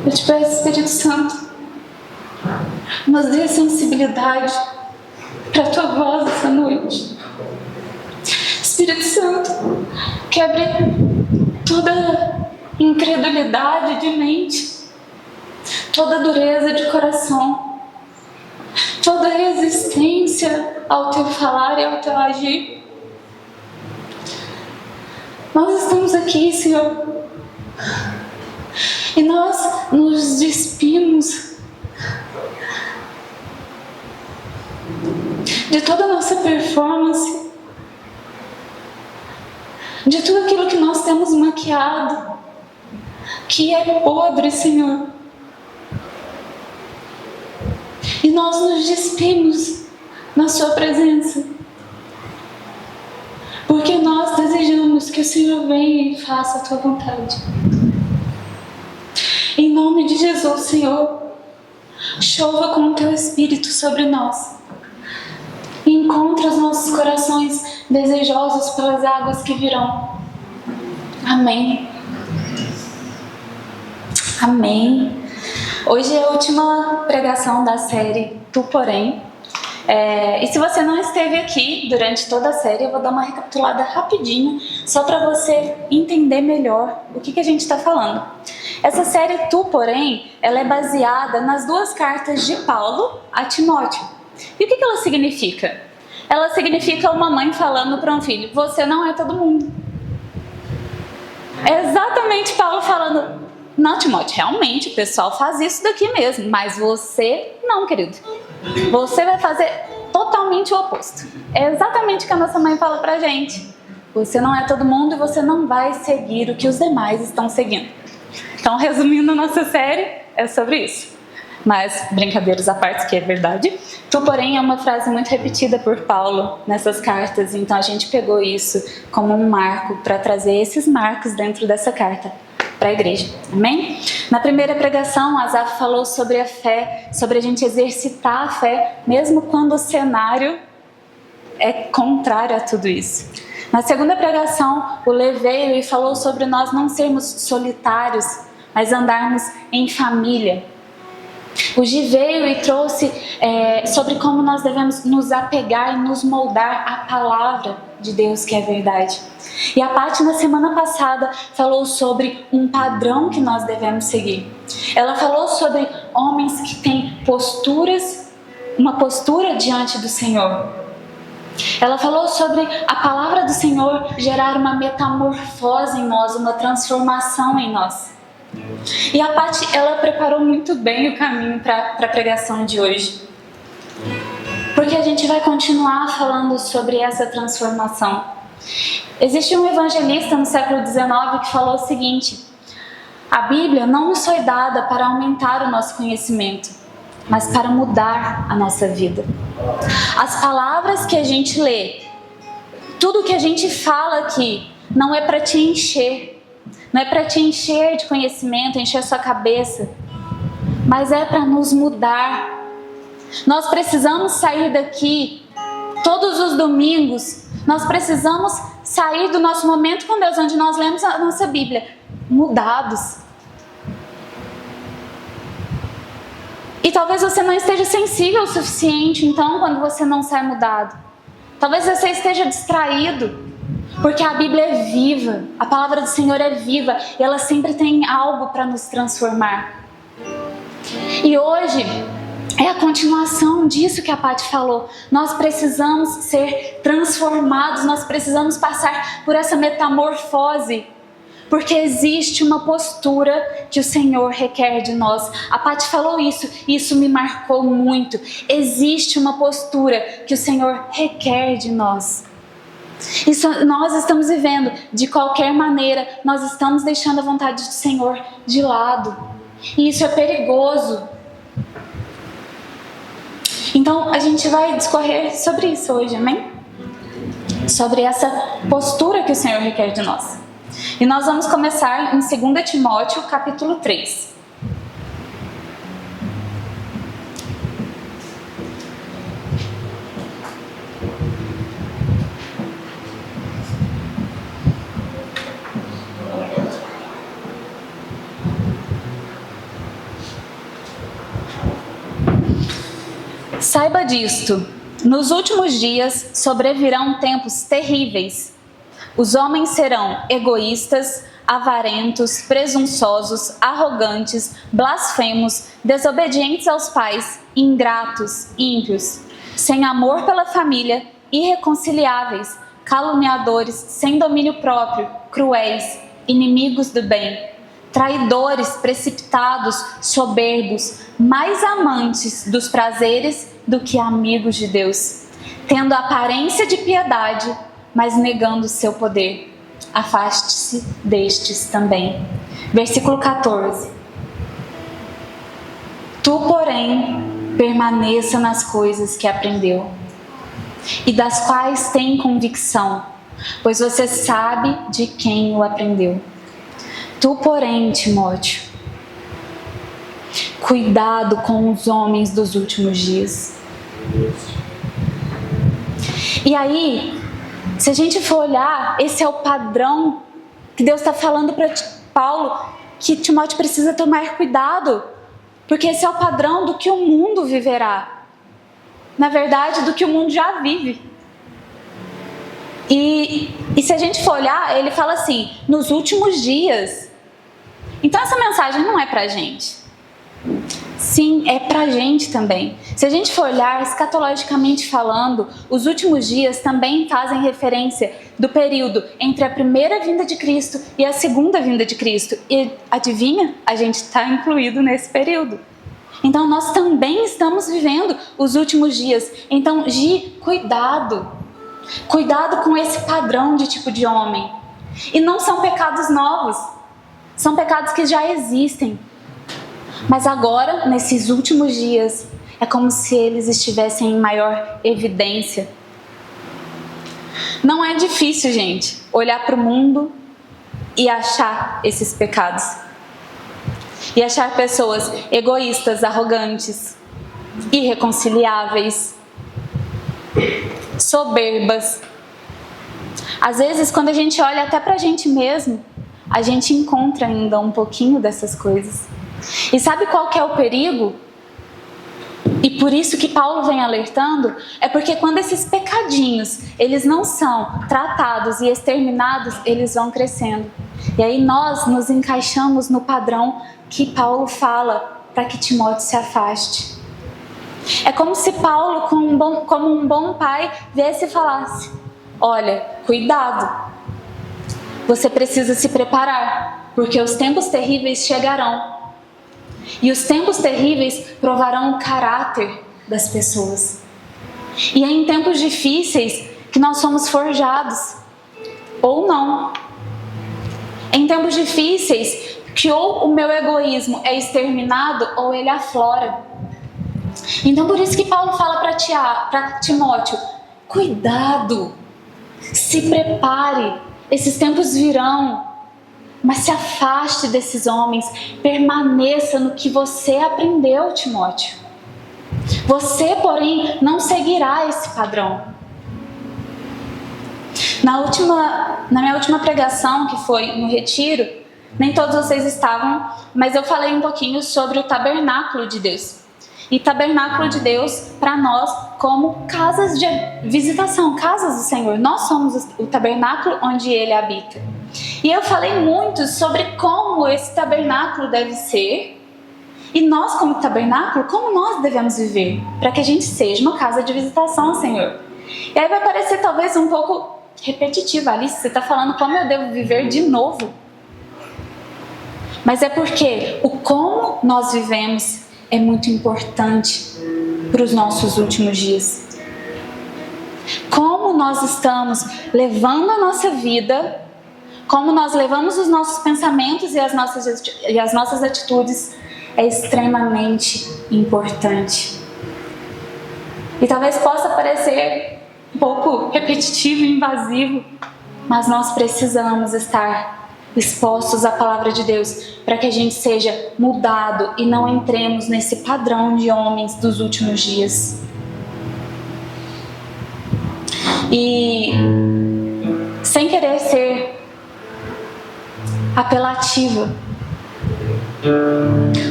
Eu te peço, Espírito Santo, nos dê sensibilidade para a tua voz essa noite. Espírito Santo, quebre toda incredulidade de mente, toda dureza de coração, toda resistência ao teu falar e ao teu agir. Nós estamos aqui, Senhor, e nós nos despimos de toda a nossa performance, de tudo aquilo que nós temos maquiado, que é podre, Senhor. E nós nos despimos na Sua presença, porque nós desejamos que o Senhor venha e faça a Tua vontade. Em nome de Jesus, Senhor, chova com o Teu Espírito sobre nós. E encontra os nossos corações desejosos pelas águas que virão. Amém. Amém. Hoje é a última pregação da série Tu, Porém. E se você não esteve aqui durante toda a série, eu vou dar uma recapitulada rapidinho, só para você entender melhor o que a gente está falando. Essa série Tu, Porém, ela é baseada nas 2 cartas de Paulo a Timóteo. E o que ela significa? Ela significa uma mãe falando para um filho: você não é todo mundo. É exatamente Paulo falando: não, Timóteo, realmente o pessoal faz isso daqui mesmo, mas você não, querido. Você vai fazer totalmente o oposto. É exatamente o que a nossa mãe fala pra gente. Você não é todo mundo e você não vai seguir o que os demais estão seguindo. Então, resumindo a nossa série, é sobre isso. Mas, brincadeiras à parte, que é verdade. Tu, porém, é uma frase muito repetida por Paulo nessas cartas. Então, a gente pegou isso como um marco para trazer esses marcos dentro dessa carta para a igreja. Amém? Na primeira pregação, Asaf falou sobre a fé, sobre a gente exercitar a fé, mesmo quando o cenário é contrário a tudo isso. Na segunda pregação, o Lê veio e falou sobre nós não sermos solitários, mas andarmos em família. O Gi veio e trouxe sobre como nós devemos nos apegar e nos moldar à palavra de Deus, que é verdade. E a Paty, na semana passada, falou sobre um padrão que nós devemos seguir. Ela falou sobre homens que têm uma postura diante do Senhor. Ela falou sobre a palavra do Senhor gerar uma metamorfose em nós, uma transformação em nós. E a Paty, ela preparou muito bem o caminho para a pregação de hoje, porque a gente vai continuar falando sobre essa transformação. Existe um evangelista no século XIX que falou o seguinte: a Bíblia não nos foi dada para aumentar o nosso conhecimento, mas para mudar a nossa vida. As palavras que a gente lê, tudo que a gente fala aqui, não é para te encher. Não é para te encher de conhecimento, encher a sua cabeça, mas é para nos mudar. Nós precisamos sair daqui todos os domingos. Nós precisamos sair do nosso momento com Deus, onde nós lemos a nossa Bíblia, mudados. E talvez você não esteja sensível o suficiente, então, quando você não sai mudado. Talvez você esteja distraído. Porque a Bíblia é viva, a palavra do Senhor é viva e ela sempre tem algo para nos transformar. E hoje é a continuação disso que a Paty falou. Nós precisamos ser transformados, nós precisamos passar por essa metamorfose, porque existe uma postura que o Senhor requer de nós. A Paty falou isso e isso me marcou muito. Existe uma postura que o Senhor requer de nós. Isso nós estamos vivendo de qualquer maneira, nós estamos deixando a vontade do Senhor de lado. E isso é perigoso. Então a gente vai discorrer sobre isso hoje, amém? Sobre essa postura que o Senhor requer de nós. E nós vamos começar em 2 Timóteo, capítulo 3. Saiba disto, nos últimos dias sobrevirão tempos terríveis. Os homens serão egoístas, avarentos, presunçosos, arrogantes, blasfemos, desobedientes aos pais, ingratos, ímpios, sem amor pela família, irreconciliáveis, caluniadores, sem domínio próprio, cruéis, inimigos do bem, traidores, precipitados, soberbos, mais amantes dos prazeres do que amigos de Deus, tendo aparência de piedade, mas negando seu poder. Afaste-se destes também. Versículo 14. Tu, porém, permaneça nas coisas que aprendeu e das quais tem convicção, pois você sabe de quem o aprendeu. Tu, porém, Timóteo, cuidado com os homens dos últimos dias. E aí, se a gente for olhar, esse é o padrão que Deus está falando para Paulo, que Timóteo precisa tomar cuidado, porque esse é o padrão do que o mundo viverá. Na verdade, do que o mundo já vive. E se a gente for olhar, ele fala assim, nos últimos dias. Então essa mensagem não é pra gente. Sim, é pra gente também. Se a gente for olhar, escatologicamente falando, os últimos dias também fazem referência do período entre a primeira vinda de Cristo e a segunda vinda de Cristo. E adivinha? A gente está incluído nesse período. Então nós também estamos vivendo os últimos dias. Então, Gi, cuidado. Cuidado com esse padrão de tipo de homem. E não são pecados novos. São pecados que já existem. Mas agora, nesses últimos dias, é como se eles estivessem em maior evidência. Não é difícil, gente, olhar para o mundo e achar esses pecados. E achar pessoas egoístas, arrogantes, irreconciliáveis, soberbas. Às vezes, quando a gente olha até para a gente mesmo, a gente encontra ainda um pouquinho dessas coisas. E sabe qual que é o perigo? E por isso que Paulo vem alertando, é porque quando esses pecadinhos, eles não são tratados e exterminados, eles vão crescendo. E aí nós nos encaixamos no padrão que Paulo fala para que Timóteo se afaste. É como se Paulo, como um bom pai, viesse e falasse, olha, cuidado, você precisa se preparar, porque os tempos terríveis chegarão. E os tempos terríveis provarão o caráter das pessoas. E é em tempos difíceis que nós somos forjados, ou não. É em tempos difíceis que ou o meu egoísmo é exterminado ou ele aflora. Então por isso que Paulo fala para Timóteo, cuidado, se prepare, esses tempos virão. Mas se afaste desses homens, permaneça no que você aprendeu, Timóteo. Você, porém, não seguirá esse padrão. Na minha última pregação, que foi no retiro, nem todos vocês estavam, mas eu falei um pouquinho sobre o tabernáculo de Deus. E tabernáculo de Deus, para nós, como casas de visitação, casas do Senhor. Nós somos o tabernáculo onde Ele habita. E eu falei muito sobre como esse tabernáculo deve ser. E nós, como tabernáculo, como nós devemos viver. Para que a gente seja uma casa de visitação ao Senhor. E aí vai parecer talvez um pouco repetitivo, Alice. Você está falando como eu devo viver de novo. Mas é porque o como nós vivemos é muito importante para os nossos últimos dias. Como nós estamos levando a nossa vida, como nós levamos os nossos pensamentos e as nossas atitudes é extremamente importante. E talvez possa parecer um pouco repetitivo e invasivo, mas nós precisamos estar expostos à palavra de Deus para que a gente seja mudado e não entremos nesse padrão de homens dos últimos dias. E sem querer ser apelativa,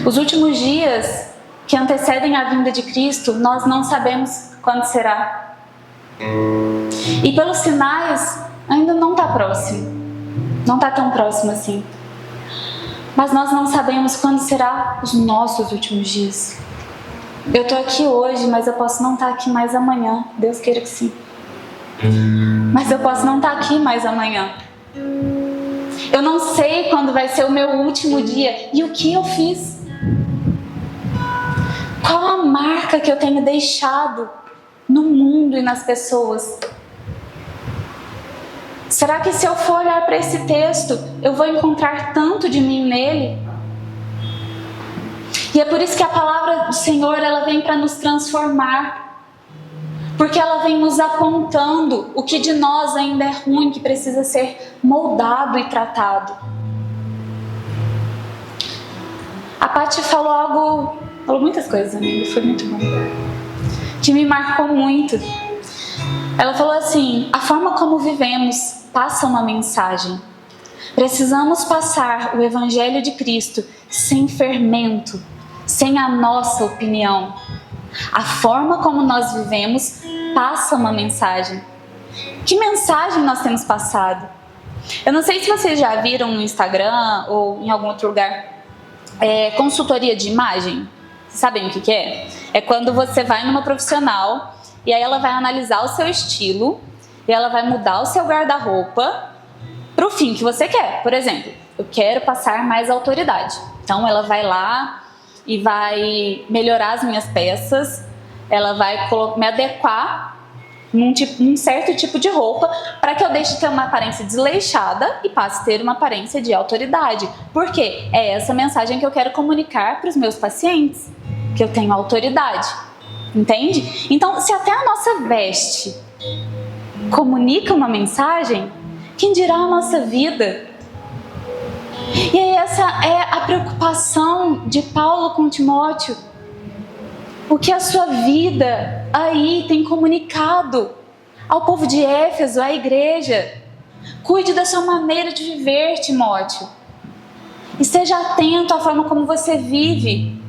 os últimos dias que antecedem a vinda de Cristo, nós não sabemos quando será. E pelos sinais, ainda não está próximo. Não está tão próximo assim. Mas nós não sabemos quando será os nossos últimos dias. Eu estou aqui hoje, mas eu posso não estar aqui mais amanhã. Deus queira que sim. Mas eu posso não estar aqui mais amanhã. Eu não sei quando vai ser o meu último dia. E o que eu fiz? Qual a marca que eu tenho deixado no mundo e nas pessoas? Será que se eu for olhar para esse texto, eu vou encontrar tanto de mim nele? E é por isso que a palavra do Senhor, ela vem para nos transformar. Porque ela vem nos apontando o que de nós ainda é ruim, que precisa ser moldado e tratado. A Paty falou muitas coisas, amiga, foi muito bom. Que me marcou muito. Ela falou assim: a forma como vivemos passa uma mensagem. Precisamos passar o Evangelho de Cristo sem fermento, sem a nossa opinião. A forma como nós vivemos passa uma mensagem. Que mensagem nós temos passado? Eu não sei se vocês já viram no Instagram ou em algum outro lugar consultoria de imagem. Vocês sabem o que é? É quando você vai numa profissional e aí ela vai analisar o seu estilo e ela vai mudar o seu guarda-roupa para o fim que você quer. Por exemplo, eu quero passar mais autoridade. Então ela vai lá e vai melhorar as minhas peças, ela vai me adequar num certo tipo de roupa para que eu deixe de ter uma aparência desleixada e passe a ter uma aparência de autoridade. Por quê? É essa mensagem que eu quero comunicar para os meus pacientes, que eu tenho autoridade. Entende? Então, se até a nossa veste comunica uma mensagem, quem dirá a nossa vida? E aí essa é a preocupação de Paulo com Timóteo. O que a sua vida aí tem comunicado ao povo de Éfeso, à igreja. Cuide da sua maneira de viver, Timóteo. Esteja atento à forma como você vive.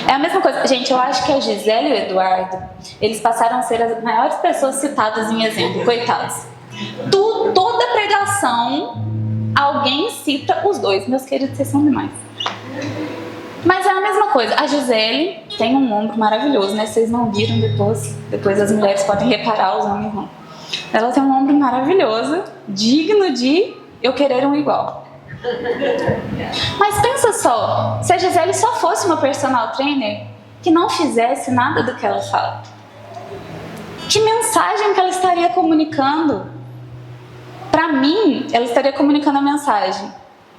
É a mesma coisa. Gente, eu acho que a Gisele e o Eduardo, eles passaram a ser as maiores pessoas citadas em exemplo. Coitados. Toda pregação, alguém cita os dois. Meus queridos, vocês são demais. Mas é a mesma coisa. A Gisele tem um ombro maravilhoso, né? Vocês não viram depois. Depois as mulheres podem reparar, os homens não. Ela tem um ombro maravilhoso, digno de eu querer um igual. Mas pensa só, se a Gisele só fosse uma personal trainer que não fizesse nada do que ela fala, que mensagem que ela estaria comunicando? Para mim, ela estaria comunicando a mensagem: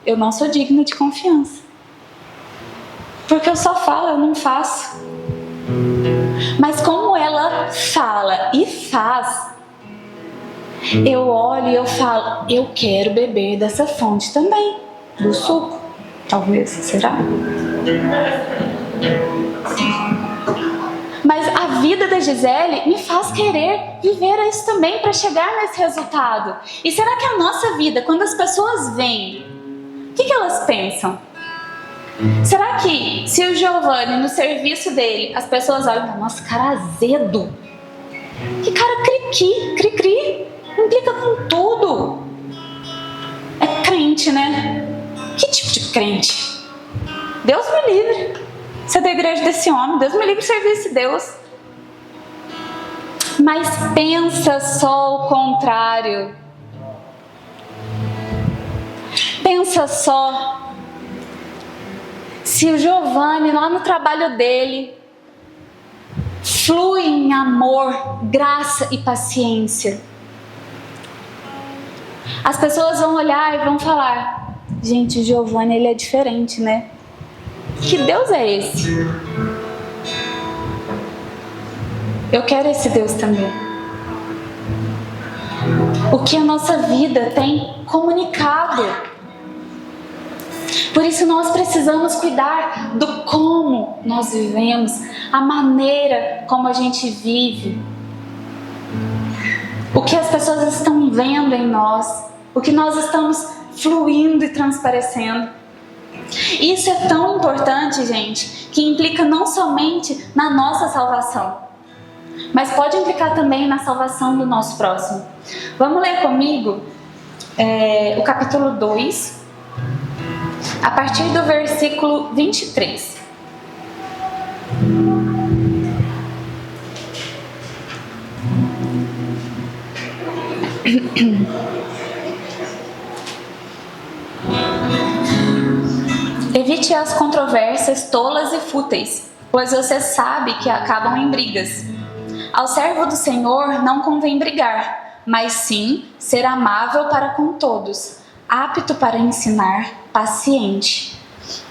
eu não sou digna de confiança. Porque eu só falo, eu não faço. Mas como ela fala e faz, eu olho e eu falo: eu quero beber dessa fonte também, do suco. Talvez, será? Mas a vida da Gisele me faz querer viver isso também para chegar nesse resultado. E será que a nossa vida, quando as pessoas veem, o que elas pensam? Será que se o Giovanni, no serviço dele, as pessoas olham: nossa, cara azedo, que cara cri-cri, implica com tudo. É crente, né? Que tipo de crente? Deus me livre ser da igreja desse homem, Deus me livre de servir esse Deus. Mas pensa só o contrário. Pensa só. Se o Giovanni, lá no trabalho dele, flui em amor, graça e paciência, as pessoas vão olhar e vão falar: gente, o Giovanni, ele é diferente, né? Que Deus é esse? Eu quero esse Deus também. O que a nossa vida tem comunicado. Por isso nós precisamos cuidar do como nós vivemos, a maneira como a gente vive, o que as pessoas estão vendo em nós, o que nós estamos fluindo e transparecendo. Isso é tão importante, gente, que implica não somente na nossa salvação, mas pode implicar também na salvação do nosso próximo. Vamos ler comigo o capítulo 2, a partir do versículo 23. Evite as controvérsias tolas e fúteis, pois você sabe que acabam em brigas. Ao servo do Senhor não convém brigar, mas sim ser amável para com todos, apto para ensinar, paciente.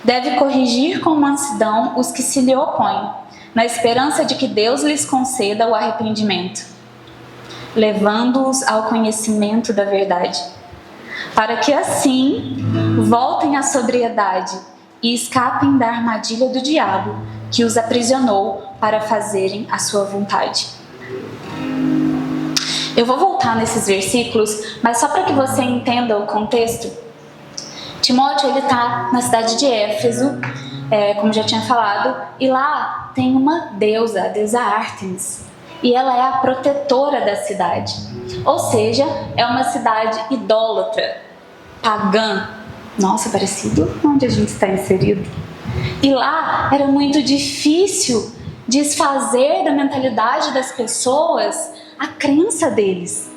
Deve corrigir com mansidão os que se lhe opõem, na esperança de que Deus lhes conceda o arrependimento, levando-os ao conhecimento da verdade, para que assim voltem à sobriedade e escapem da armadilha do diabo, que os aprisionou para fazerem a sua vontade. Eu vou voltar nesses versículos, mas só para que você entenda o contexto. Timóteo, ele está na cidade de Éfeso, como já tinha falado, e lá tem uma deusa, a deusa Ártemis, e ela é a protetora da cidade. Ou seja, é uma cidade idólatra, pagã. Nossa, parecido onde a gente está inserido. E lá era muito difícil desfazer da mentalidade das pessoas a crença deles.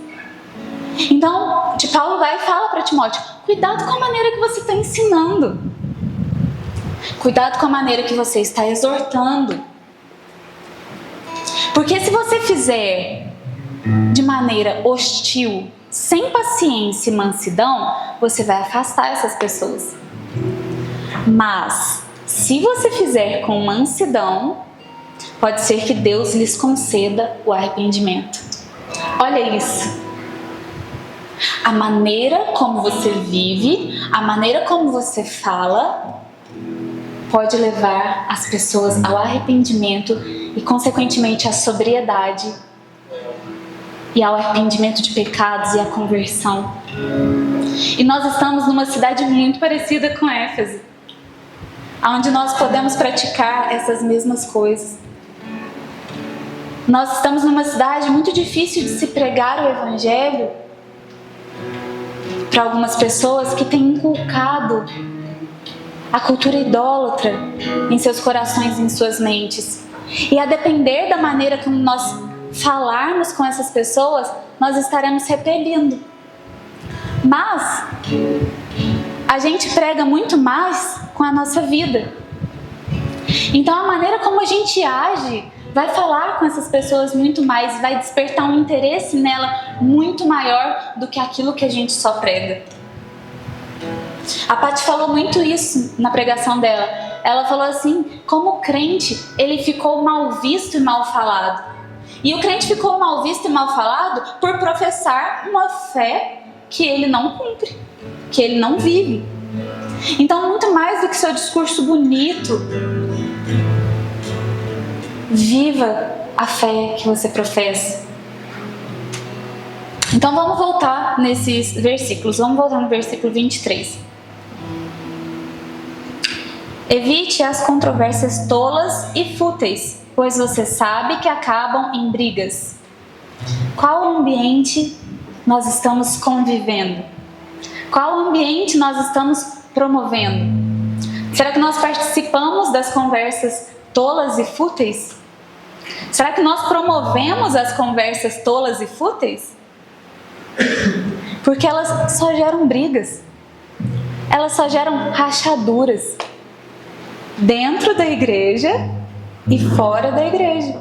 Então, Paulo vai e fala para Timóteo: cuidado com a maneira que você está ensinando. Cuidado com a maneira que você está exortando. Porque se você fizer de maneira hostil, sem paciência e mansidão, você vai afastar essas pessoas. Mas, se você fizer com mansidão, pode ser que Deus lhes conceda o arrependimento. Olha isso. A maneira como você vive, a maneira como você fala, pode levar as pessoas ao arrependimento e, consequentemente, à sobriedade e ao arrependimento de pecados e à conversão. E nós estamos numa cidade muito parecida com Éfeso, onde nós podemos praticar essas mesmas coisas. Nós estamos numa cidade muito difícil de se pregar o Evangelho para algumas pessoas que têm inculcado a cultura idólatra em seus corações e em suas mentes. E a depender da maneira como nós falarmos com essas pessoas, nós estaremos repelindo. Mas a gente prega muito mais com a nossa vida. Então a maneira como a gente age vai falar com essas pessoas muito mais, vai despertar um interesse nela muito maior do que aquilo que a gente só prega. A Paty falou muito isso na pregação dela. Ela falou assim: como crente, ele ficou mal visto e mal falado. E o crente ficou mal visto e mal falado por professar uma fé que ele não cumpre, que ele não vive. Então, muito mais do que seu discurso bonito, viva a fé que você professa. Então, vamos voltar nesses versículos. Vamos voltar no versículo 23. Evite as controvérsias tolas e fúteis, pois você sabe que acabam em brigas. Qual ambiente nós estamos convivendo? Qual ambiente nós estamos promovendo? Será que nós participamos das conversas tolas e fúteis? Será que nós promovemos as conversas tolas e fúteis? Porque elas só geram brigas. Elas só geram rachaduras dentro da igreja e fora da igreja.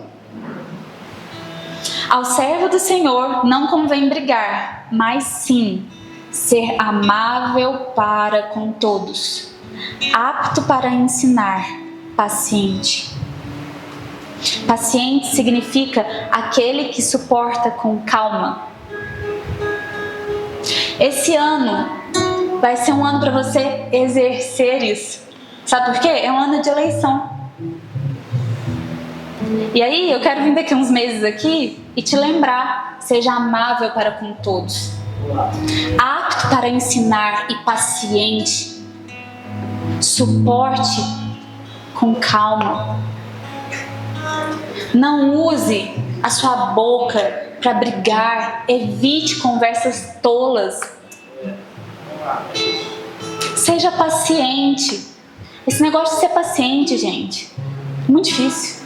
Ao servo do Senhor não convém brigar, mas sim ser amável para com todos, apto para ensinar, paciente. Paciente significa aquele que suporta com calma. Esse ano vai ser um ano para você exercer isso. Sabe por quê? É um ano de eleição. E aí eu quero vir daqui uns meses aqui e te lembrar: seja amável para com todos, apto para ensinar e paciente. Suporte com calma. Não use a sua boca para brigar. Evite conversas tolas. Seja paciente. Esse negócio de ser paciente, gente, muito difícil.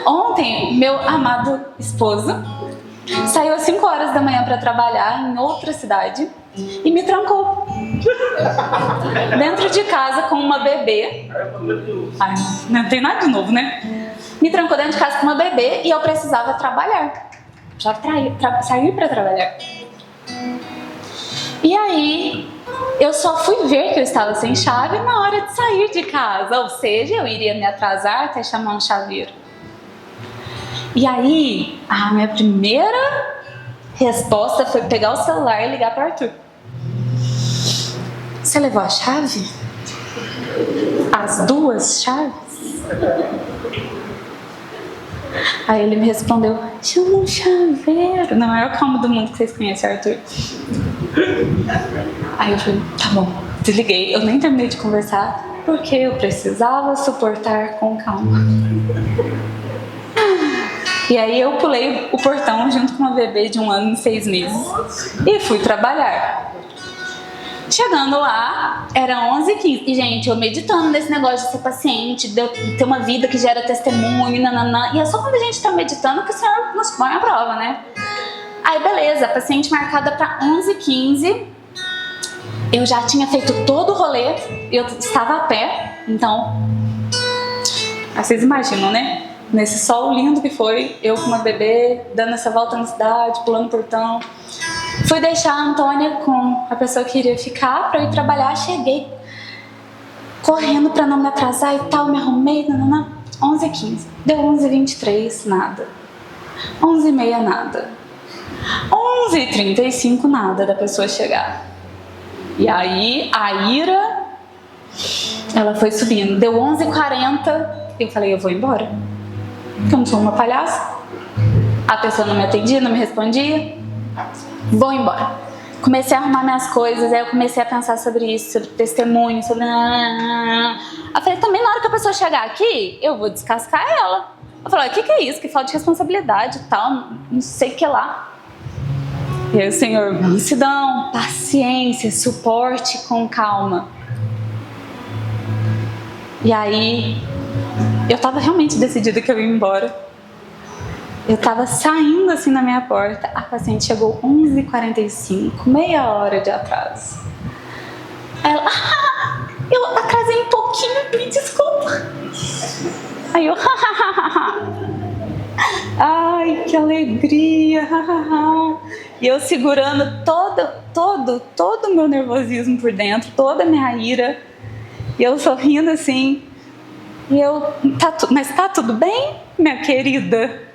Ontem, meu amado esposo saiu às 5 horas da manhã para trabalhar em outra cidade e me trancou dentro de casa com uma bebê. Ai, não tem nada de novo, né? Me trancou dentro de casa com uma bebê e eu precisava trabalhar. Já sair para trabalhar. E aí, eu só fui ver que eu estava sem chave na hora de sair de casa. Ou seja, eu iria me atrasar até chamar um chaveiro. E aí, a minha primeira resposta foi pegar o celular e ligar para o Arthur. Você levou a chave? As 2 chaves? Aí ele me respondeu, chama um chaveiro. Na maior calma do mundo que vocês conhecem, Arthur. Aí eu falei, tá bom, desliguei. Eu nem terminei de conversar, porque eu precisava suportar com calma. E aí eu pulei o portão junto com uma bebê de 1 ano e 6 meses e fui trabalhar. Chegando lá, era 11h15. E, gente, eu meditando nesse negócio de ser paciente, de ter uma vida que gera testemunho, nananã. E é só quando a gente tá meditando que o Senhor nos põe à prova, né? Aí, beleza, paciente marcada para 11h15. Eu já tinha feito todo o rolê, eu estava a pé, então... Vocês imaginam, né? Nesse sol lindo que foi, eu com uma bebê, dando essa volta na cidade, pulando o portão. Fui deixar a Antônia com a pessoa que iria ficar para ir trabalhar. Cheguei correndo para não me atrasar e tal, me arrumei, 11h15. Deu 11h23, nada. 11h30, nada. 11h35, nada da pessoa chegar. E aí, a ira, ela foi subindo. Deu 11h40, eu falei, eu vou embora. Porque eu não sou uma palhaça. A pessoa não me atendia, não me respondia. Vou embora. Comecei a arrumar minhas coisas, aí eu comecei a pensar sobre isso, sobre testemunho, sobre... Eu falei, também na hora que a pessoa chegar aqui, eu vou descascar ela. Eu falei, o que é isso? Que falta de responsabilidade e tal, não sei o que lá. E aí o Senhor, mansidão, paciência, suporte com calma. E aí, eu tava realmente decidida que eu ia embora. Eu tava saindo assim na minha porta, a paciente chegou 11h45, meia hora de atraso. Ela, eu atrasei um pouquinho, me desculpa. Aí eu, ai, que alegria. E eu segurando todo o meu nervosismo por dentro, toda a minha ira. E eu sorrindo assim. E eu, mas tá tudo bem, minha querida?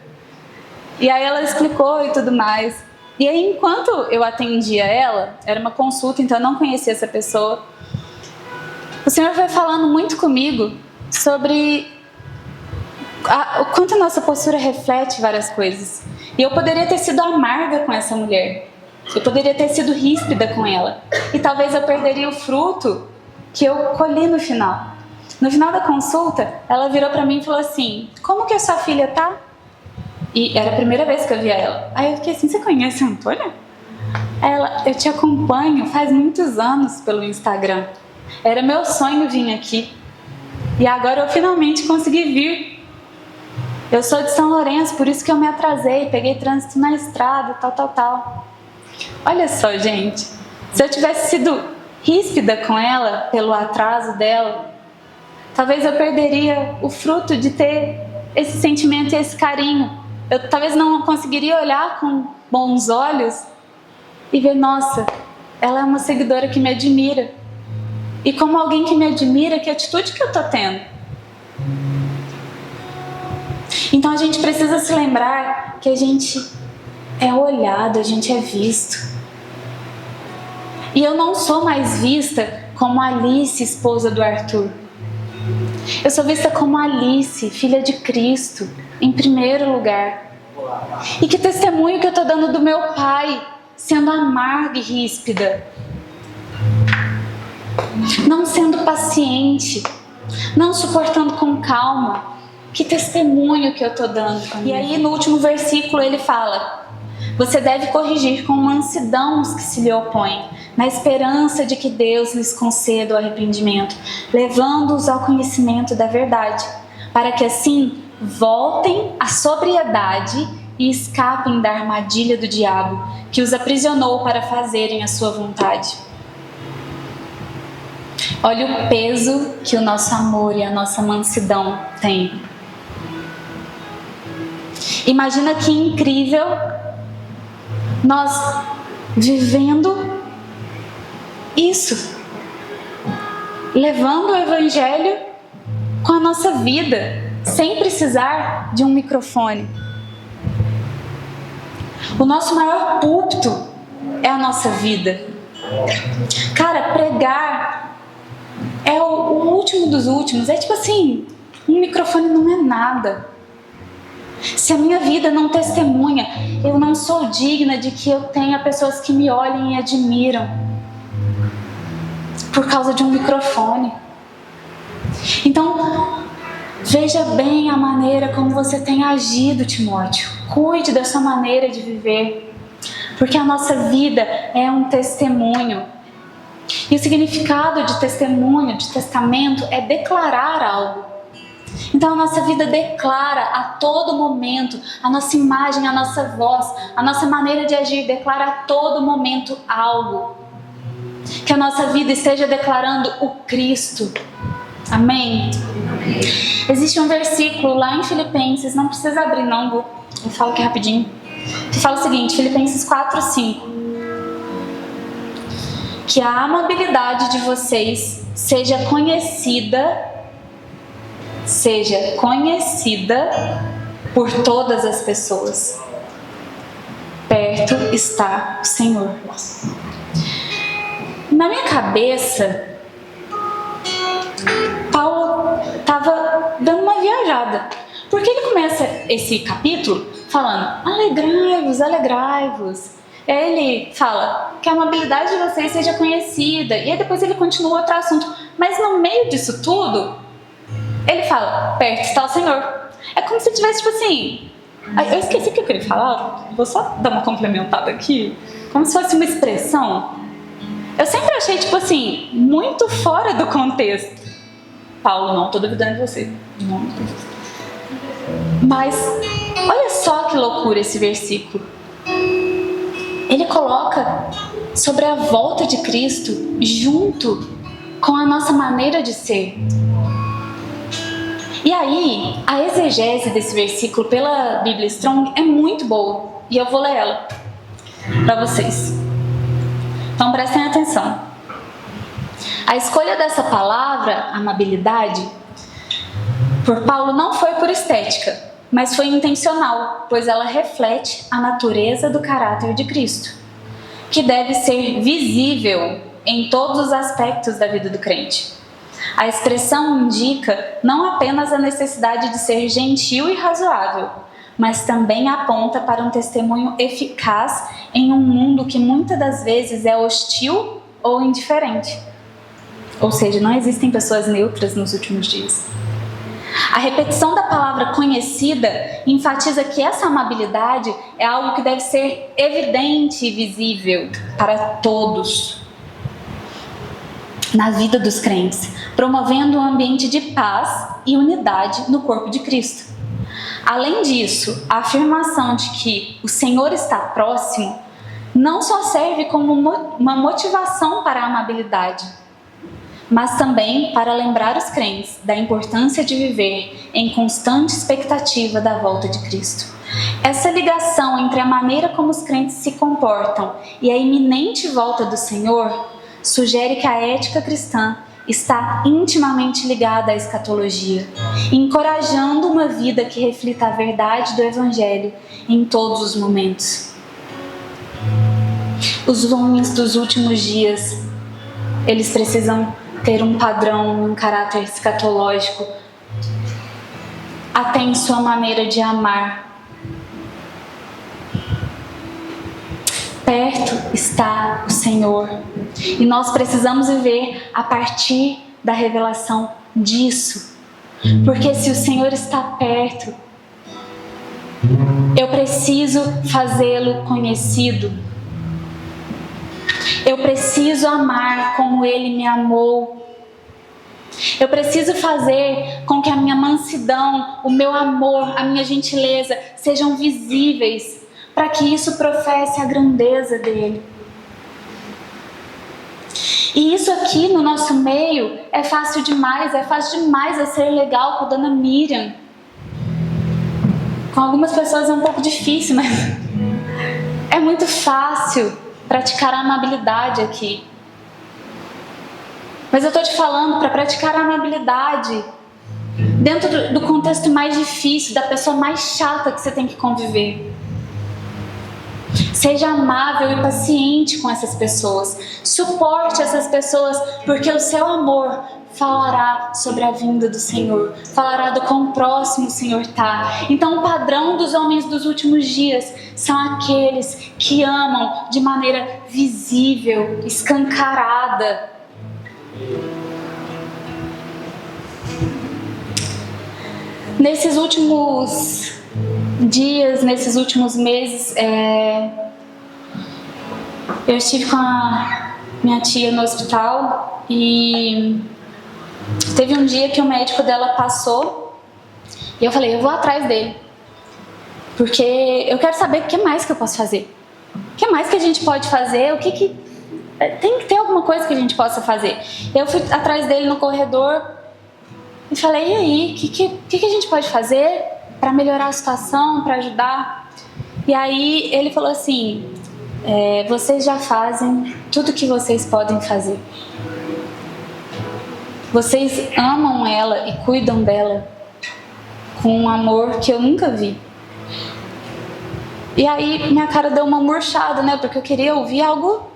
E aí ela explicou e tudo mais. E aí, enquanto eu atendia ela, era uma consulta, então eu não conhecia essa pessoa. O Senhor foi falando muito comigo sobre o quanto a nossa postura reflete várias coisas. E eu poderia ter sido amarga com essa mulher. Eu poderia ter sido ríspida com ela. E talvez eu perderia o fruto que eu colhi no final. No final da consulta, ela virou pra mim e falou assim, como que a sua filha tá? E era a primeira vez que eu via ela. Aí eu fiquei assim, você conhece a Antônia? Ela, eu te acompanho faz muitos anos pelo Instagram. Era meu sonho vir aqui. E agora eu finalmente consegui vir. Eu sou de São Lourenço, por isso que eu me atrasei. Peguei trânsito na estrada, tal. Olha só, gente. Se eu tivesse sido ríspida com ela, pelo atraso dela, talvez eu perderia o fruto de ter esse sentimento e esse carinho. Eu talvez não conseguiria olhar com bons olhos e ver, nossa, ela é uma seguidora que me admira. E como alguém que me admira, que atitude que eu tô tendo? Então a gente precisa se lembrar que a gente é olhado, a gente é visto. E eu não sou mais vista como Alice, esposa do Arthur. Eu sou vista como Alice, filha de Cristo, em primeiro lugar. E que testemunho que eu estou dando do meu pai, sendo amarga e ríspida. não sendo paciente, não suportando com calma. Que testemunho que eu estou dando. E aí no último versículo ele fala: você deve corrigir com mansidão os que se lhe opõem, na esperança de que Deus lhes conceda o arrependimento, levando-os ao conhecimento da verdade, para que assim voltem à sobriedade e escapem da armadilha do diabo, que os aprisionou para fazerem a sua vontade. Olha o peso que o nosso amor e a nossa mansidão têm. Imagina que incrível nós vivendo isso, levando o Evangelho com a nossa vida, sem precisar de um microfone. O nosso maior púlpito é a nossa vida. Cara, pregar é o último dos últimos. É tipo assim, um microfone não é nada. Se a minha vida não testemunha, eu não sou digna de que eu tenha pessoas que me olhem e admiram por causa de um microfone. Então, veja bem a maneira como você tem agido, Timóteo. Cuide da sua maneira de viver, porque a nossa vida é um testemunho. E o significado de testemunho, de testamento, é declarar algo. Então a nossa vida declara a todo momento, a nossa imagem, a nossa voz, a nossa maneira de agir declara a todo momento algo. Que a nossa vida esteja declarando o Cristo. Amém? Existe um versículo lá em Filipenses, não precisa abrir não, eu falo aqui rapidinho, que fala o seguinte, Filipenses 4:5. Que a amabilidade de vocês seja conhecida por todas as pessoas. Perto está o Senhor. Na minha cabeça, Paulo estava dando uma viajada. Porque ele começa esse capítulo falando: alegrai-vos, alegrai-vos. Ele fala que a amabilidade de vocês seja conhecida. E aí depois ele continua outro assunto. Mas no meio disso tudo, ele fala, perto está o Senhor. É como se tivesse tipo assim, eu esqueci o que eu queria falar, vou só dar uma complementada aqui, como se fosse uma expressão. Eu sempre achei tipo assim, muito fora do contexto. Paulo, não estou duvidando de você. Não. Mas olha só que loucura esse versículo. Ele coloca sobre a volta de Cristo junto com a nossa maneira de ser. E aí, a exegese desse versículo pela Bíblia Strong é muito boa. E eu vou ler ela para vocês. Então prestem atenção. A escolha dessa palavra, amabilidade, por Paulo não foi por estética, mas foi intencional, pois ela reflete a natureza do caráter de Cristo, que deve ser visível em todos os aspectos da vida do crente. A expressão indica não apenas a necessidade de ser gentil e razoável, mas também aponta para um testemunho eficaz em um mundo que muitas das vezes é hostil ou indiferente. Ou seja, não existem pessoas neutras nos últimos dias. A repetição da palavra conhecida enfatiza que essa amabilidade é algo que deve ser evidente e visível para todos na vida dos crentes, promovendo um ambiente de paz e unidade no corpo de Cristo. Além disso, a afirmação de que o Senhor está próximo não só serve como uma motivação para a amabilidade, mas também para lembrar os crentes da importância de viver em constante expectativa da volta de Cristo. Essa ligação entre a maneira como os crentes se comportam e a iminente volta do Senhor sugere que a ética cristã está intimamente ligada à escatologia, encorajando uma vida que reflita a verdade do Evangelho em todos os momentos. Os homens dos últimos dias, eles precisam ter um padrão, um caráter escatológico, até em sua maneira de amar. Perto está o Senhor. E nós precisamos viver a partir da revelação disso. Porque se o Senhor está perto, eu preciso fazê-lo conhecido. Eu preciso amar como Ele me amou. Eu preciso fazer com que a minha mansidão, o meu amor, a minha gentileza sejam visíveis, para que isso professe a grandeza dele. E isso aqui no nosso meio é fácil demais eu ser legal com a dona Miriam. Com algumas pessoas é um pouco difícil, mas é muito fácil praticar a amabilidade aqui. Mas eu estou te falando para praticar a amabilidade dentro do contexto mais difícil, da pessoa mais chata que você tem que conviver. Seja amável e paciente com essas pessoas. Suporte essas pessoas, porque o seu amor falará sobre a vinda do Senhor, falará do quão próximo o Senhor está. Então o padrão dos homens dos últimos dias são aqueles que amam de maneira visível, escancarada. Nesses últimos dias, nesses últimos meses, eu estive com a minha tia no hospital e teve um dia que o médico dela passou e eu falei, eu vou atrás dele, porque eu quero saber o que mais que eu posso fazer, o que mais que a gente pode fazer, tem que ter alguma coisa que a gente possa fazer. Eu fui atrás dele no corredor e falei, e aí, o que a gente pode fazer para melhorar a situação, para ajudar? E aí ele falou assim, vocês já fazem tudo que vocês podem fazer. Vocês amam ela e cuidam dela com um amor que eu nunca vi. E aí minha cara deu uma murchada, né? Porque eu queria ouvir algo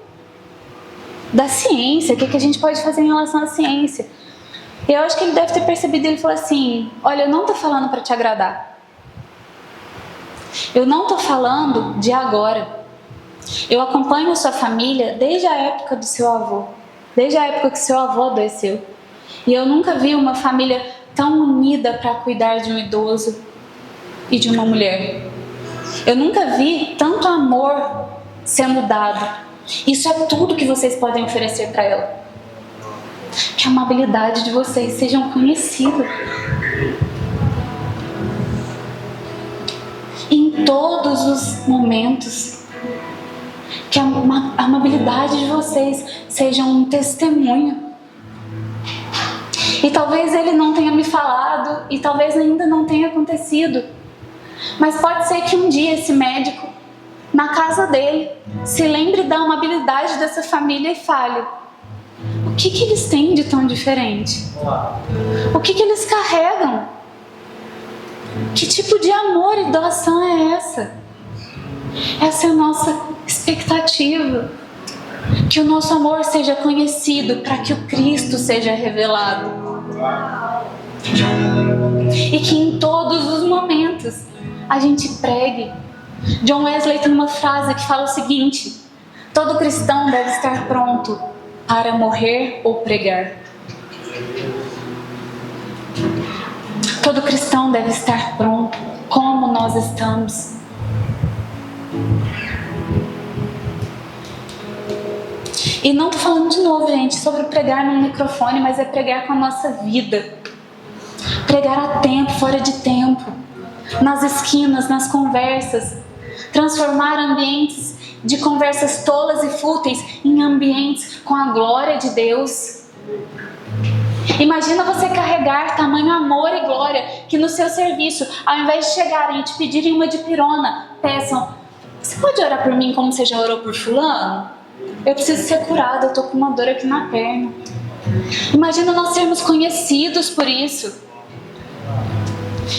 da ciência, o que a gente pode fazer em relação à ciência. E eu acho que ele deve ter percebido, ele falou assim, olha, eu não tô falando para te agradar. Eu não tô falando de agora. Eu acompanho a sua família desde a época do seu avô, desde a época que seu avô adoeceu. E eu nunca vi uma família tão unida para cuidar de um idoso e de uma mulher. Eu nunca vi tanto amor sendo dado. Isso é tudo que vocês podem oferecer para ela. Que a amabilidade de vocês sejam conhecidas. Em todos os momentos. Que a amabilidade de vocês seja um testemunho. E talvez ele não tenha me falado, e talvez ainda não tenha acontecido. Mas pode ser que um dia esse médico, na casa dele, se lembre da amabilidade dessa família e fale, o que eles têm de tão diferente? O que eles carregam? Que tipo de amor e doação é essa? Essa é a nossa expectativa. Que o nosso amor seja conhecido para que o Cristo seja revelado. E que em todos os momentos a gente pregue. John Wesley tem uma frase que fala o seguinte: todo cristão deve estar pronto para morrer ou pregar. Todo cristão deve estar pronto, como nós estamos. E não estou falando de novo, gente, sobre pregar no microfone, mas é pregar com a nossa vida. Pregar a tempo, fora de tempo, nas esquinas, nas conversas. Transformar ambientes de conversas tolas e fúteis em ambientes com a glória de Deus. Imagina você carregar tamanho amor e glória que no seu serviço, ao invés de chegarem e te pedirem uma dipirona, peçam: você pode orar por mim como você já orou por fulano? Eu preciso ser curada, eu tô com uma dor aqui na perna. Imagina nós sermos conhecidos por isso.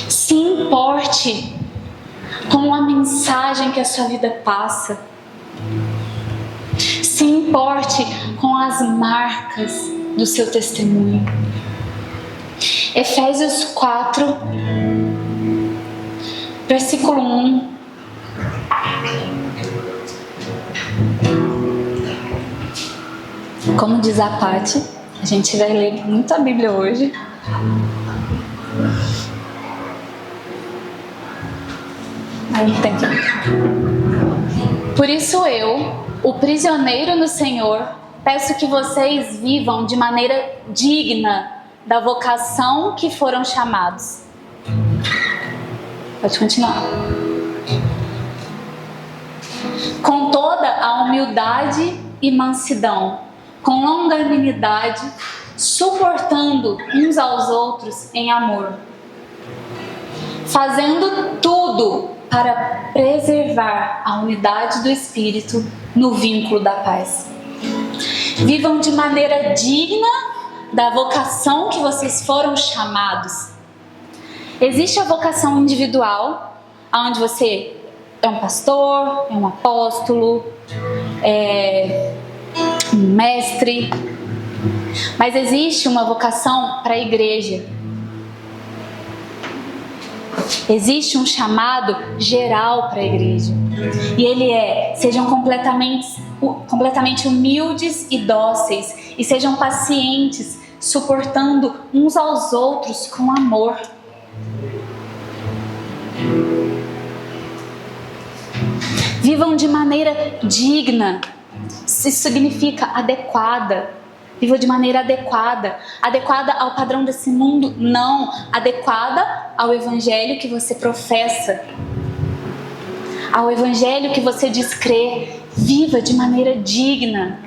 Se importe com a mensagem que a sua vida passa. Se importe com as marcas do seu testemunho. Efésios 4, versículo 1. Como diz a Paty, a gente vai ler muito a Bíblia hoje. Aí tem que... Por isso eu, o prisioneiro no Senhor, peço que vocês vivam de maneira digna da vocação que foram chamados. Pode continuar. Com toda a humildade e mansidão, com longanimidade, suportando uns aos outros em amor, fazendo tudo para preservar a unidade do Espírito no vínculo da paz. Vivam de maneira digna da vocação que vocês foram chamados. Existe a vocação individual, onde você é um pastor, é um apóstolo, é um mestre, mas existe uma vocação para a igreja. Existe um chamado geral para a igreja. E ele é: sejam completamente humildes e dóceis, e sejam pacientes, suportando uns aos outros com amor. Vivam de maneira digna. Isso significa adequada. Viva de maneira adequada. Adequada ao padrão desse mundo? Não. Adequada ao evangelho que você professa. Ao evangelho que você diz crer. Viva de maneira digna.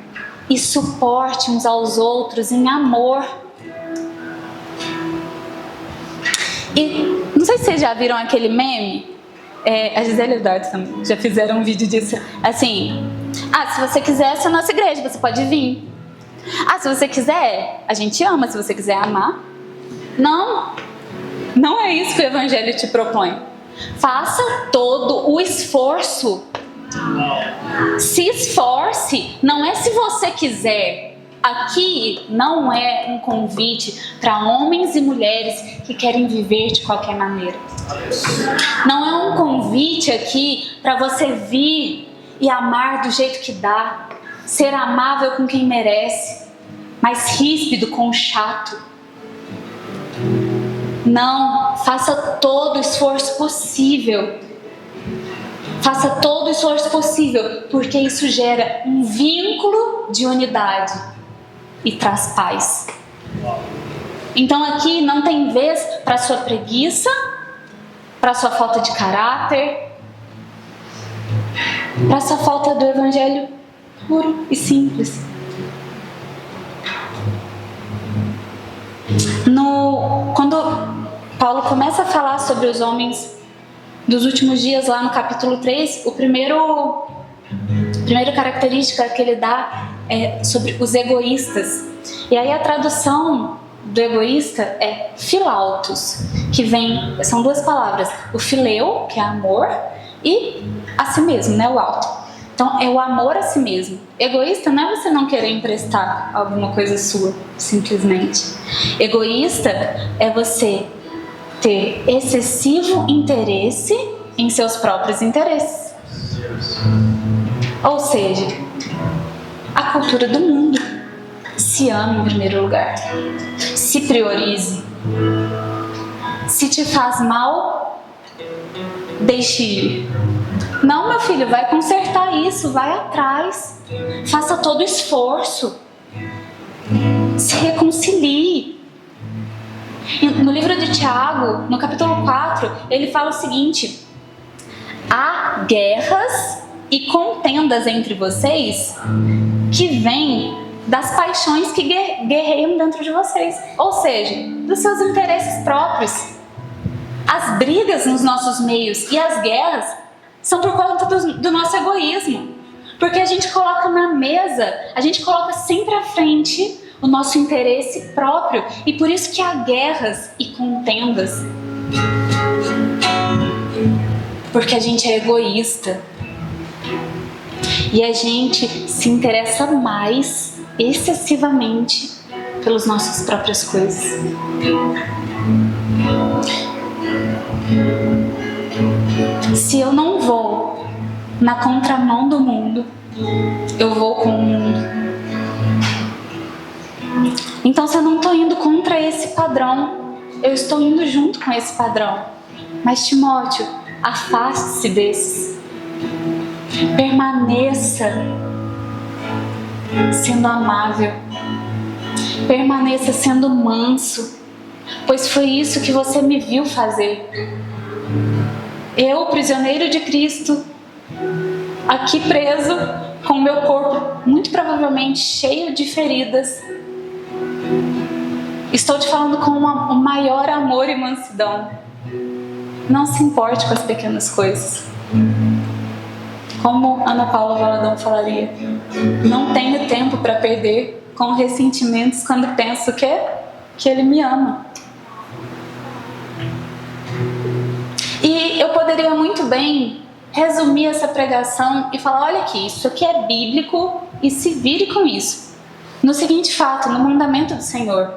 E suporte uns aos outros em amor. E não sei se vocês já viram aquele meme. A Gisele e o Eduardo também já fizeram um vídeo disso. Assim, se você quiser essa é a nossa igreja, você pode vir. Se você quiser, a gente ama, se você quiser amar. Não é isso que o evangelho te propõe. Faça todo o esforço. Se esforce, não é se você quiser. Aqui não é um convite para homens e mulheres que querem viver de qualquer maneira. Não é um convite aqui para você vir e amar do jeito que dá, ser amável com quem merece, mas ríspido com o chato. Não, faça todo o esforço possível. Faça todo o esforço possível, porque isso gera um vínculo de unidade e traz paz. Então aqui não tem vez para sua preguiça, para sua falta de caráter, para sua falta do evangelho puro e simples. Quando Paulo começa a falar sobre os homens dos últimos dias, lá no capítulo 3, a primeira característica que ele dá é sobre os egoístas. E aí a tradução do egoísta é filautos, que são duas palavras, o fileu, que é amor, e a si mesmo, né, o auto. Então é o amor a si mesmo. Egoísta não é você não querer emprestar alguma coisa sua, simplesmente. Egoísta é você ter excessivo interesse em seus próprios interesses. Ou seja, a cultura do mundo. Se ame em primeiro lugar. Se priorize. Se te faz mal, deixe ir. Não, meu filho, vai consertar isso, vai atrás. Faça todo o esforço. Se reconcilie. No livro de Tiago, no capítulo 4, ele fala o seguinte: há guerras e contendas entre vocês que vêm das paixões que guerreiam dentro de vocês, ou seja, dos seus interesses próprios. As brigas nos nossos meios e as guerras são por conta do nosso egoísmo, porque a gente coloca na mesa, a gente coloca sempre à frente o nosso interesse próprio, e por isso que há guerras e contendas, porque a gente é egoísta e a gente se interessa mais excessivamente pelas nossas próprias coisas. Se eu não vou na contramão do mundo, eu vou com o mundo. Então, se eu não estou indo contra esse padrão, eu estou indo junto com esse padrão. Mas, Timóteo, afaste-se desses. Permaneça sendo amável. Permaneça sendo manso, pois foi isso que você me viu fazer. Eu, prisioneiro de Cristo, aqui preso, com o meu corpo muito provavelmente cheio de feridas, estou te falando com o maior amor e mansidão. Não se importe com as pequenas coisas. Como Ana Paula Valadão falaria, não tenho tempo para perder com ressentimentos quando penso que Ele me ama. E eu poderia muito bem resumir essa pregação e falar, olha aqui, isso aqui é bíblico e se vire com isso. No seguinte fato, no mandamento do Senhor: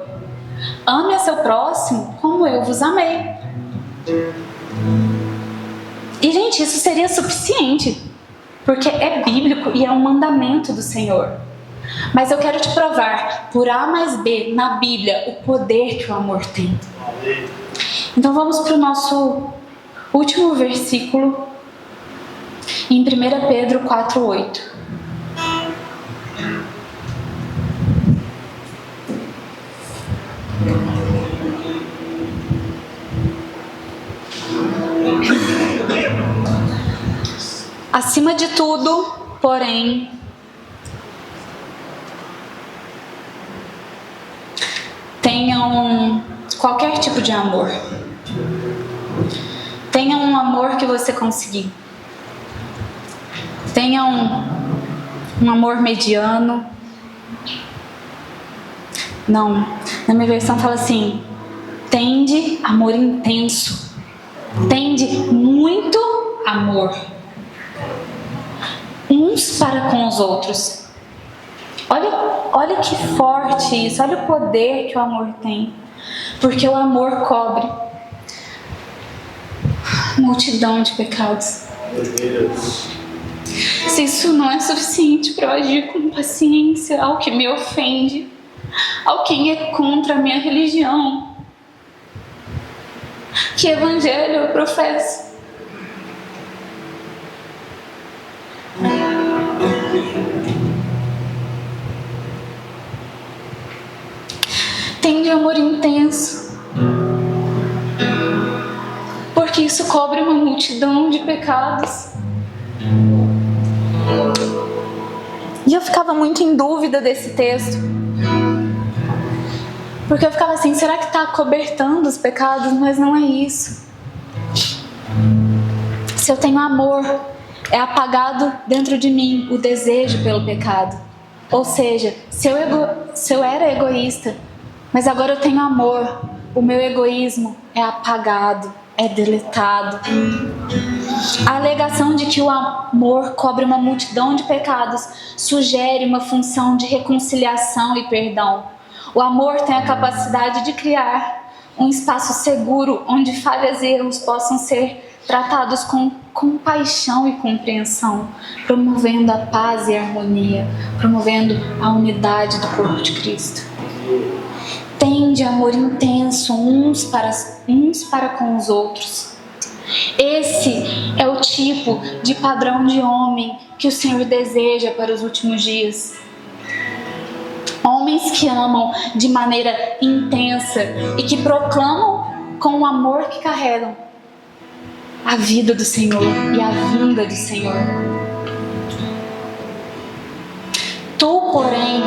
ame a seu próximo como eu vos amei. E, gente, isso seria suficiente, porque é bíblico e é um mandamento do Senhor. Mas eu quero te provar, por A mais B, na Bíblia, o poder que o amor tem. Então vamos para o nosso último versículo, em 1 Pedro 4:8. Acima de tudo, porém, tenham qualquer tipo de amor. Tenha um amor que você conseguir. Tenha um amor mediano. Não, na minha versão fala assim: tende amor intenso. Tende muito amor. Uns para com os outros. Olha que forte isso, olha o poder que o amor tem. Porque o amor cobre multidão de pecados. Se isso não é suficiente para eu agir com paciência ao que me ofende, ao quem é contra a minha religião, que evangelho eu professo? Tende amor intenso, porque isso cobre uma multidão de pecados. E eu ficava muito em dúvida desse texto, porque eu ficava assim, será que está cobertando os pecados? Mas não é isso. Se eu tenho amor, é apagado dentro de mim o desejo pelo pecado. Ou seja, se eu era egoísta, mas agora eu tenho amor, o meu egoísmo é apagado, é deletado. A alegação de que o amor cobre uma multidão de pecados sugere uma função de reconciliação e perdão. O amor tem a capacidade de criar um espaço seguro onde falhas e erros possam ser tratados com compaixão e compreensão, promovendo a paz e a harmonia, promovendo a unidade do corpo de Cristo. Tende amor intenso uns para com os outros. Esse é o tipo de padrão de homem que o Senhor deseja para os últimos dias. Homens que amam de maneira intensa e que proclamam com o amor que carregam a vida do Senhor e a vinda do Senhor. Tu, porém,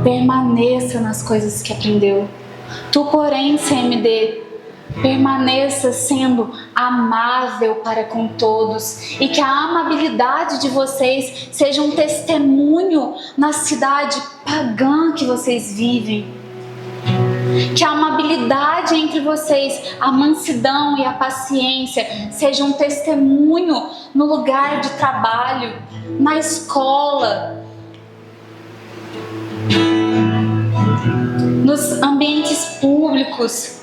permaneça nas coisas que aprendeu. Tu, porém, CMD, permaneça sendo amável para com todos, e que a amabilidade de vocês seja um testemunho na cidade pagã que vocês vivem. Que a amabilidade entre vocês, a mansidão e a paciência seja um testemunho no lugar de trabalho, na escola, nos ambientes públicos,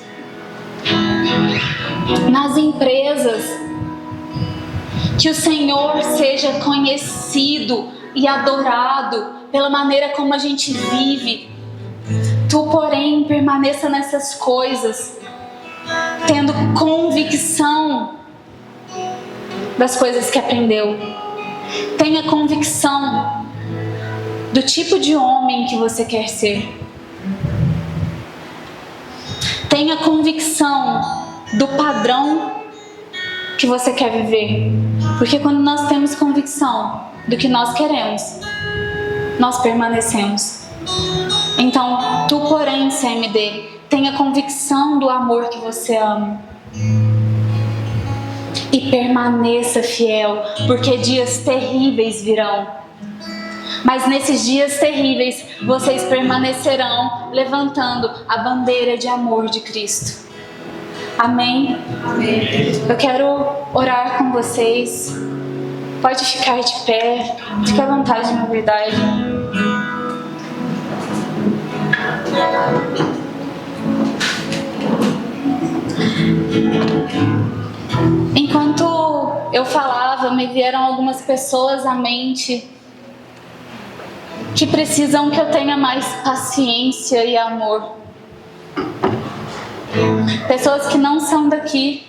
nas empresas. Que o Senhor seja conhecido e adorado pela maneira como a gente vive, Tu, porém, permaneça nessas coisas, tendo convicção das coisas que aprendeu. Tenha convicção do tipo de homem que você quer ser. Tenha convicção do padrão que você quer viver. Porque quando nós temos convicção do que nós queremos, nós permanecemos. Então, tu, porém, CMD, tenha convicção do amor que você ama. E permaneça fiel, porque dias terríveis virão. Mas nesses dias terríveis, vocês permanecerão levantando a bandeira de amor de Cristo. Amém? Amém. Eu quero orar com vocês. Pode ficar de pé. Fique à vontade, na verdade. Enquanto eu falava, me vieram algumas pessoas à mente que precisam que eu tenha mais paciência e amor. Pessoas que não são daqui,